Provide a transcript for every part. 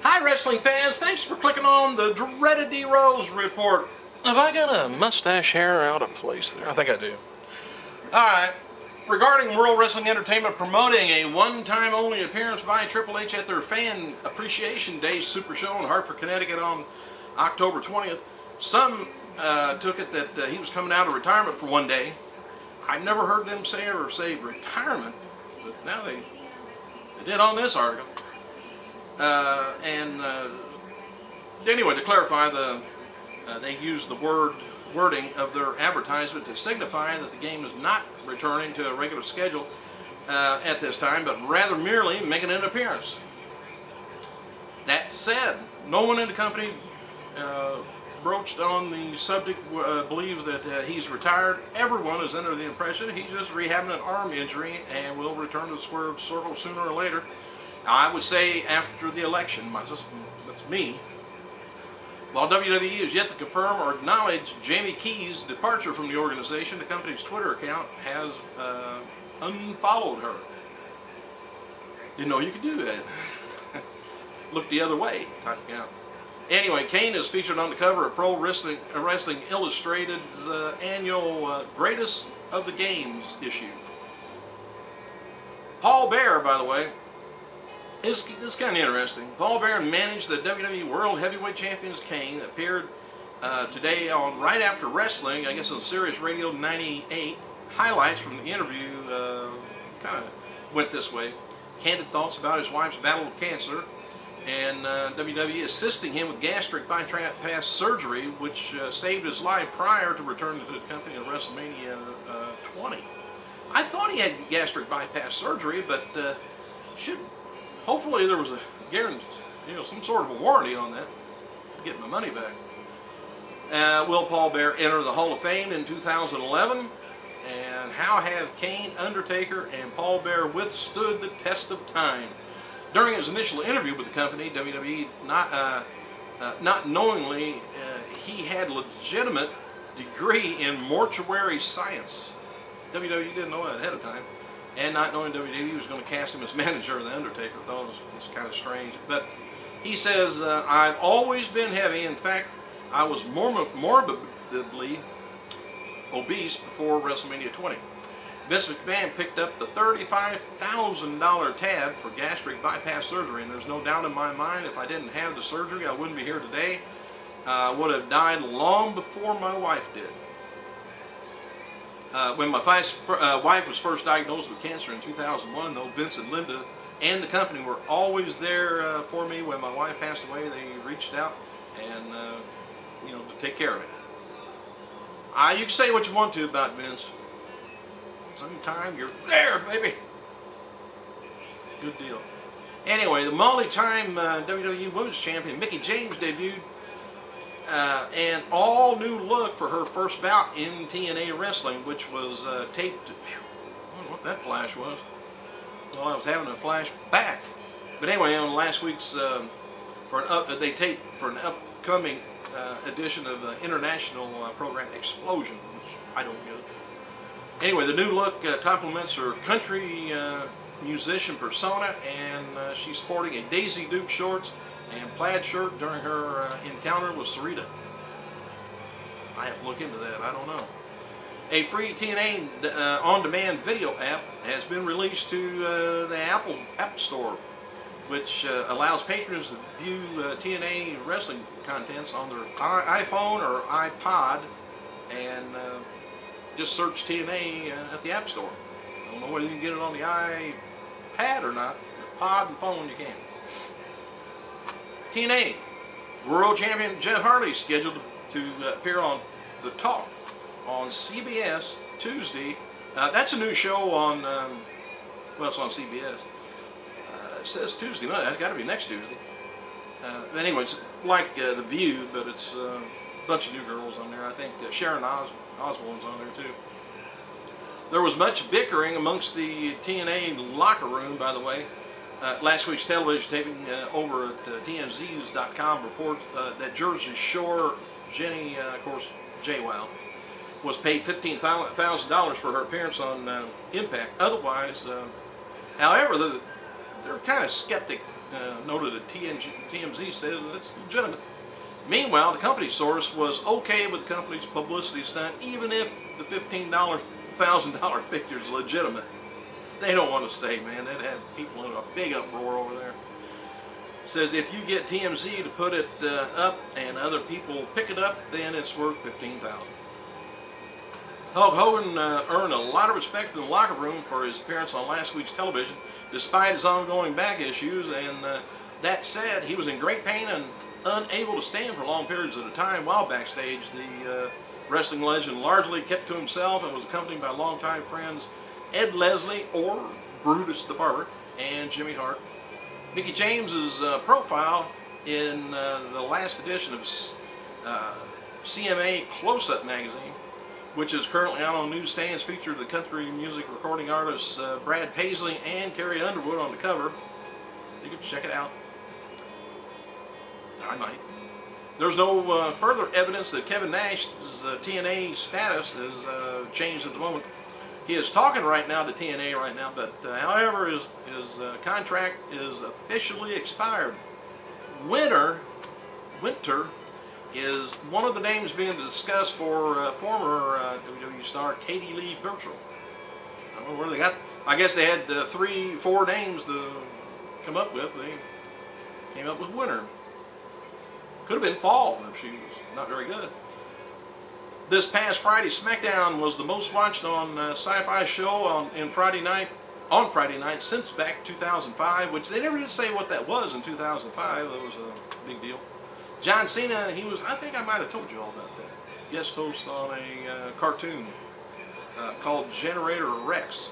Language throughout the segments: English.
Hi wrestling fans, thanks for clicking on the dreaded D Rose report. Have I got a mustache hair out of place there? I think I do. Alright, regarding World Wrestling Entertainment promoting a one-time only appearance by Triple H at their Fan Appreciation Day Super Show in Hartford, Connecticut on October 20th, some took it that he was coming out of retirement for one day. I've never heard them say retirement, but now they did on this article. Anyway, to clarify, they used the wording of their advertisement to signify that the game is not returning to a regular schedule at this time, but rather merely making an appearance. That said, no one in the company broached on the subject believes that he's retired. Everyone is under the impression he's just rehabbing an arm injury and will return to the square circle sooner or later. I would say after the election. That's me. While WWE is yet to confirm or acknowledge Jamie Key's departure from the organization, the company's Twitter account has unfollowed her. Didn't know you could do that. Look the other way type account. Anyway, Kane is featured on the cover of Pro Wrestling Illustrated's annual Greatest of the Games issue. Paul Bearer, by the way, this is kind of interesting. Paul Bearer managed the WWE World Heavyweight Champions Kane, appeared today on Right After Wrestling, I guess on Sirius Radio 98. Highlights from the interview kind of went this way. Candid thoughts about his wife's battle with cancer, and WWE assisting him with gastric bypass surgery, which saved his life prior to returning to the company at WrestleMania 20. I thought he had gastric bypass surgery, but hopefully there was a guarantee, some sort of a warranty on that, getting my money back. Will Paul Bearer enter the Hall of Fame in 2011? And how have Kane, Undertaker, and Paul Bearer withstood the test of time? During his initial interview with the company, WWE, not knowingly, he had legitimate degree in mortuary science. WWE didn't know that ahead of time. And not knowing WWE was going to cast him as manager of The Undertaker, thought it was kind of strange. But he says, I've always been heavy. In fact, I was morbidly obese before WrestleMania 20. Vince McMahon picked up the $35,000 tab for gastric bypass surgery, and there's no doubt in my mind if I didn't have the surgery, I wouldn't be here today. I would have died long before my wife did. When my wife was first diagnosed with cancer in 2001, though, Vince and Linda and the company were always there for me. When my wife passed away, they reached out and to take care of me. You can say what you want to about Vince. Sometime you're there, baby. Good deal. Anyway, the multi-time WWE Women's Champion Mickie James debuted an all-new look for her first bout in TNA Wrestling, which was taped. I don't know what that flash was. Well, I was having a flash back. But anyway, on last week's they taped for an upcoming edition of the international program Explosion, which I don't get. Anyway, the new look complements her country musician persona, and she's sporting a Daisy Duke shorts and plaid shirt during her encounter with Sarita. I have to look into that. I don't know. A free TNA on-demand video app has been released to the Apple App Store, which allows patrons to view TNA wrestling contents on their iPhone or iPod, and just search TNA at the App Store. I don't know whether you can get it on the iPad or not. Pod and phone you can. TNA World Champion Jeff Hardy scheduled to appear on The Talk on CBS Tuesday. That's a new show on, it's on CBS. It says Tuesday. Well, that's got to be next Tuesday. Anyway, it's like The View, but it's a bunch of new girls on there. I think Sharon Osbourne's on there too. There was much bickering amongst the TNA locker room, by the way. Last week's television taping over at TMZs.com reports that Jersey Shore Jenny, of course, jwwow, was paid $15,000 for her appearance on Impact. Otherwise, however, they're kind of skeptic noted at TMZ said it's legitimate. Meanwhile, the company source was okay with the company's publicity stunt, even if the $15,000 figure is legitimate. They don't want to say, man. They'd have people in a big uproar over there. Says if you get TMZ to put it up and other people pick it up, then it's worth $15,000. Hulk Hogan earned a lot of respect from the locker room for his appearance on last week's television, despite his ongoing back issues. And that said, he was in great pain and unable to stand for long periods at a time while backstage. The wrestling legend largely kept to himself and was accompanied by longtime friends Ed Leslie, or Brutus the Barber, and Jimmy Hart. Mickie James's profile in the last edition of CMA Close-Up magazine, which is currently out on newsstands, featured the country music recording artists Brad Paisley and Carrie Underwood on the cover. You can check it out. I might. There's no further evidence that Kevin Nash's TNA status is changed at the moment. He is talking right now to TNA right now, but however, his contract is officially expired. Winter is one of the names being discussed for former WWE star Katie Lee Burchill. I don't know where they got. I guess they had 3-4 names to come up with. They came up with Winter. Could have been Fall if she was not very good. This past Friday, SmackDown was the most watched on Sci-Fi show on Friday night since back 2005, which they never did say what that was in 2005. That was a big deal. John Cena, he was, I think I might have told you all about that, guest host on a cartoon called Generator Rex.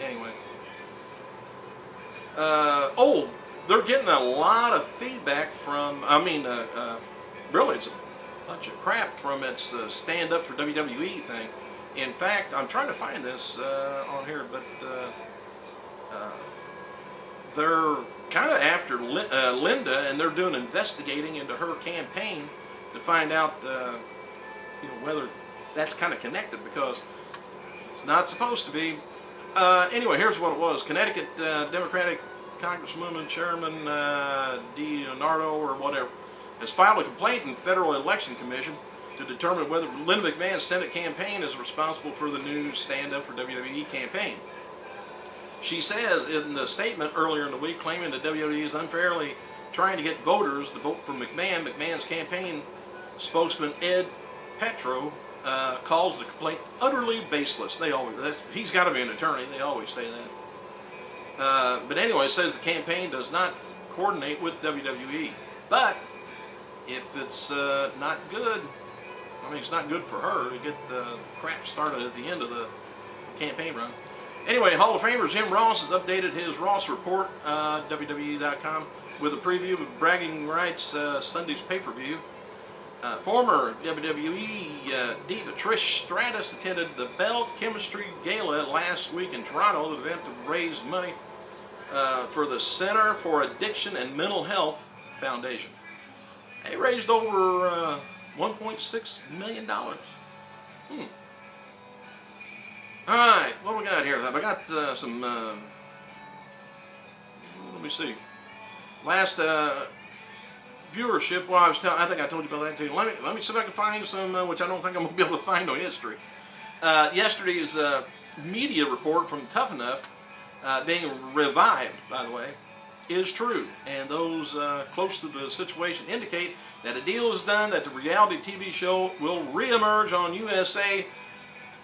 Anyway. They're getting a lot of feedback from, really it's a bunch of crap from its Stand Up for WWE thing. In fact, I'm trying to find this on here, but they're kind of after Linda, and they're doing investigating into her campaign to find out whether that's kind of connected, because it's not supposed to be. Anyway, here's what it was. Connecticut Democratic Congresswoman Chairman DiNardo or whatever has filed a complaint in the Federal Election Commission to determine whether Linda McMahon's Senate campaign is responsible for the new Stand Up for WWE campaign. She says in the statement earlier in the week, claiming that WWE is unfairly trying to get voters to vote for McMahon. McMahon's campaign spokesman Ed Petro calls the complaint utterly baseless. He's got to be an attorney. They always say that. But anyway, it says the campaign does not coordinate with WWE. But if it's not good, it's not good for her to get the crap started at the end of the campaign run. Anyway, Hall of Famer Jim Ross has updated his Ross Report, WWE.com, with a preview of Bragging Rights Sunday's pay-per-view. Former WWE diva Trish Stratus attended the Bell Chemistry Gala last week in Toronto, the event to raise money for the Center for Addiction and Mental Health Foundation. They raised over $1.6 million. Alright, what do we got here? I got some, let me see. Last viewership, well, I think I told you about that too. Let me see if I can find some, which I don't think I'm going to be able to find on history. Yesterday's media report from Tough Enough, being revived, by the way, is true. And those close to the situation indicate that a deal is done, that the reality TV show will reemerge on USA.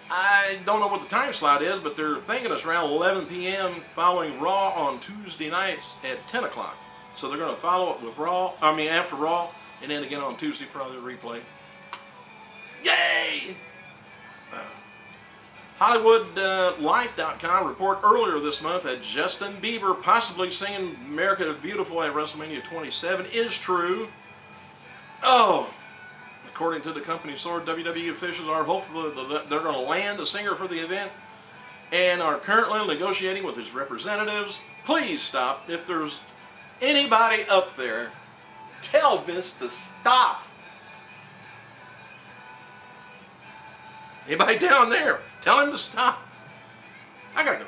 I don't know what the time slot is, but they're thinking it's around 11 p.m. following Raw on Tuesday nights at 10 o'clock. So they're going to follow it with after Raw, and then again on Tuesday, probably the replay. Yay! HollywoodLife.com report earlier this month that Justin Bieber possibly singing America the Beautiful at WrestleMania 27 is true. Oh! According to the company source, WWE officials are hopeful that they're going to land the singer for the event and are currently negotiating with his representatives. Please stop. If there's anybody up there, tell Vince to stop. Anybody down there, tell him to stop. I gotta go.